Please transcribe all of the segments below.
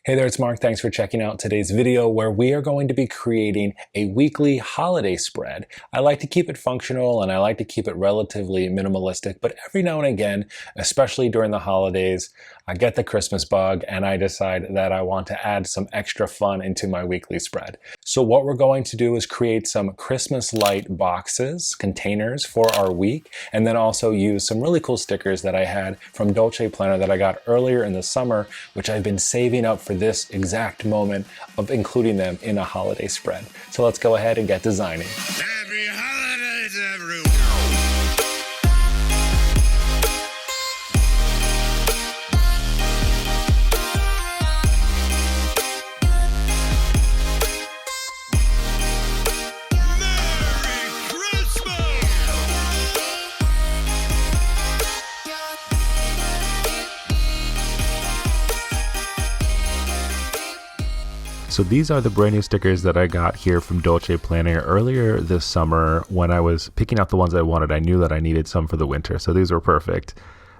Hey there, it's Mark. Thanks for checking out today's video where we are going to be creating a weekly holiday spread. I like to keep it functional and I like to keep it relatively minimalistic, but every now and again, especially during the holidays, I get the Christmas bug and I decide that I want to add some extra fun into my weekly spread. So what we're going to do is create some Christmas light boxes, containers for our week, and then also use some really cool stickers that I had from Dolce Planner that I got earlier in the summer, which I've been saving up for this exact moment of including them in a holiday spread. So let's go ahead and get designing. Happy holidays, everyone! So these are the brand new stickers that I got here from Dolce Planner earlier this summer. When I was picking out the ones I wanted, I knew that I needed some for the winter, so these were perfect.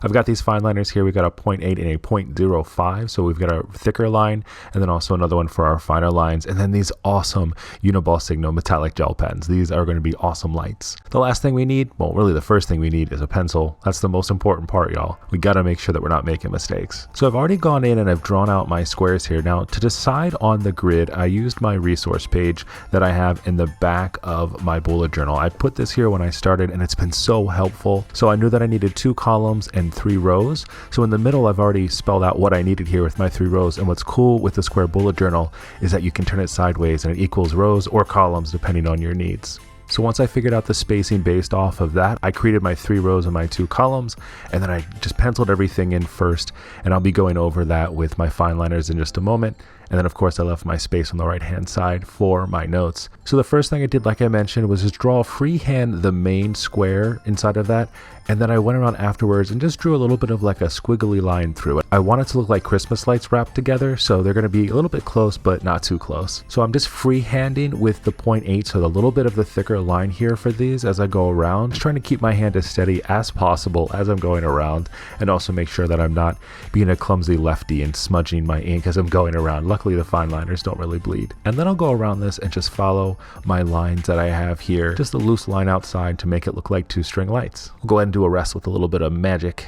I've got these fine liners here. We've got a 0.8 and a 0.05, so we've got a thicker line, and then also another one for our finer lines, and then these awesome uniball signo metallic gel pens. These are going to be awesome lights. The last thing we need, well, really the first thing we need is a pencil. That's the most important part, y'all. We got to make sure that we're not making mistakes. So I've already gone in and I've drawn out my squares here. Now, to decide on the grid, I used my resource page that I have in the back of my bullet journal. I put this here when I started, and it's been so helpful. So I knew that I needed 2 columns and 3 rows. So in the middle, I've already spelled out what I needed here with my 3 rows. And what's cool with the square bullet journal is that you can turn it sideways and it equals rows or columns depending on your needs. So once I figured out the spacing based off of that, I created my 3 rows and my 2 columns, and then I just penciled everything in first, and I'll be going over that with my fine liners in just a moment. And then of course I left my space on the right hand side for my notes. So the first thing I did, like I mentioned, was just draw freehand the main square inside of that. And then I went around afterwards and just drew a little bit of like a squiggly line through it. I want it to look like Christmas lights wrapped together, so they're going to be a little bit close, but not too close. So I'm just freehanding with the 0.8, so a little bit of the thicker line here for these as I go around. Just trying to keep my hand as steady as possible as I'm going around, and also make sure that I'm not being a clumsy lefty and smudging my ink as I'm going around. Luckily, the fine liners don't really bleed. And then I'll go around this and just follow my lines that I have here. Just a loose line outside to make it look like 2 string lights. We'll go ahead and do a rest with a little bit of magic.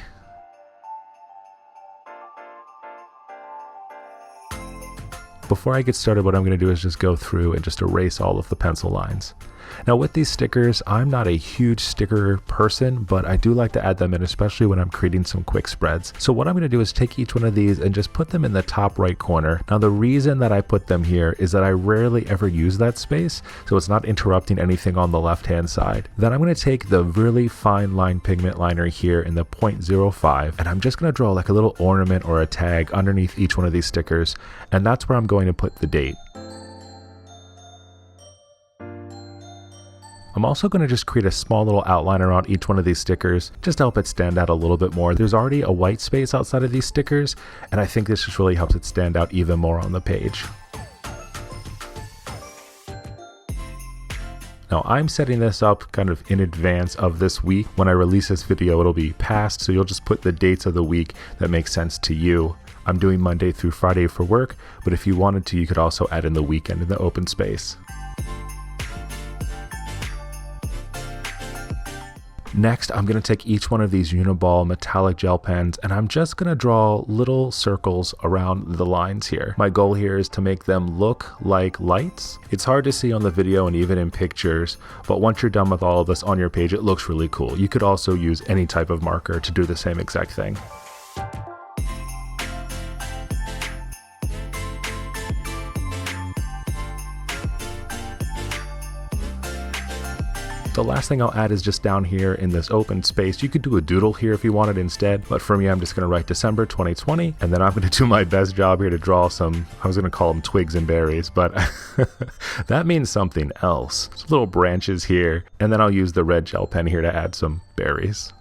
Before I get started, what I'm going to do is just go through and just erase all of the pencil lines. Now with these stickers, I'm not a huge sticker person, but I do like to add them in, especially when I'm creating some quick spreads. So what I'm going to do is take each one of these and just put them in the top right corner. Now the reason that I put them here is that I rarely ever use that space, so it's not interrupting anything on the left hand side. Then I'm going to take the really fine line pigment liner here in the 0.05, and I'm just going to draw like a little ornament or a tag underneath each one of these stickers, and that's where I'm going to put the date. I'm also going to just create a small little outline around each one of these stickers just to help it stand out a little bit more. There's already a white space outside of these stickers, and I think this just really helps it stand out even more on the page. Now I'm setting this up kind of in advance of this week. When I release this video, it'll be past, so you'll just put the dates of the week that make sense to you. I'm doing Monday through Friday for work, but if you wanted to, you could also add in the weekend in the open space. Next, I'm going to take each one of these uniball metallic gel pens and I'm just going to draw little circles around the lines here. My goal here is to make them look like lights. It's hard to see on the video and even in pictures, but once you're done with all of this on your page, it looks really cool. You could also use any type of marker to do the same exact thing. The last thing I'll add is just down here in this open space. You could do a doodle here if you wanted instead, but for me, I'm just going to write December 2020, and then I'm going to do my best job here to draw some, I was going to call them twigs and berries, but that means something else. Some little branches here, and then I'll use the red gel pen here to add some berries.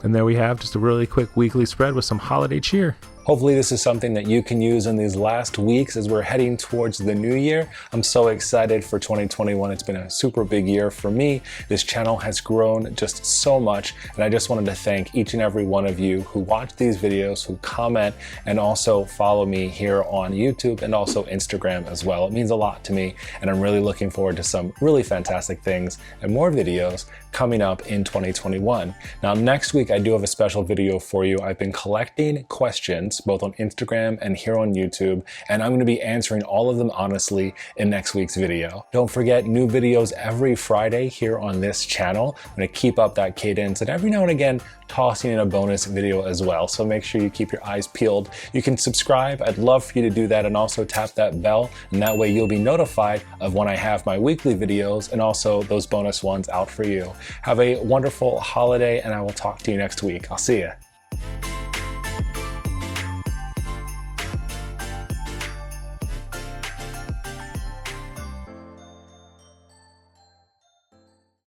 And there we have just a really quick weekly spread with some holiday cheer. Hopefully this is something that you can use in these last weeks as we're heading towards the new year. I'm so excited for 2021. It's been a super big year for me. This channel has grown just so much, and I just wanted to thank each and every one of you who watch these videos, who comment, and also follow me here on YouTube and also Instagram as well. It means a lot to me, and I'm really looking forward to some really fantastic things and more videos coming up in 2021. Now, next week I do have a special video for you. I've been collecting questions both on Instagram and here on YouTube, and I'm going to be answering all of them honestly in next week's video. Don't forget, new videos every Friday here on this channel. I'm going to keep up that cadence, and every now and again tossing in a bonus video as well. So make sure you keep your eyes peeled. You can subscribe. I'd love for you to do that, and also tap that bell, and that way you'll be notified of when I have my weekly videos and also those bonus ones out for you. Have a wonderful holiday, and I will talk to you next week. I'll see you.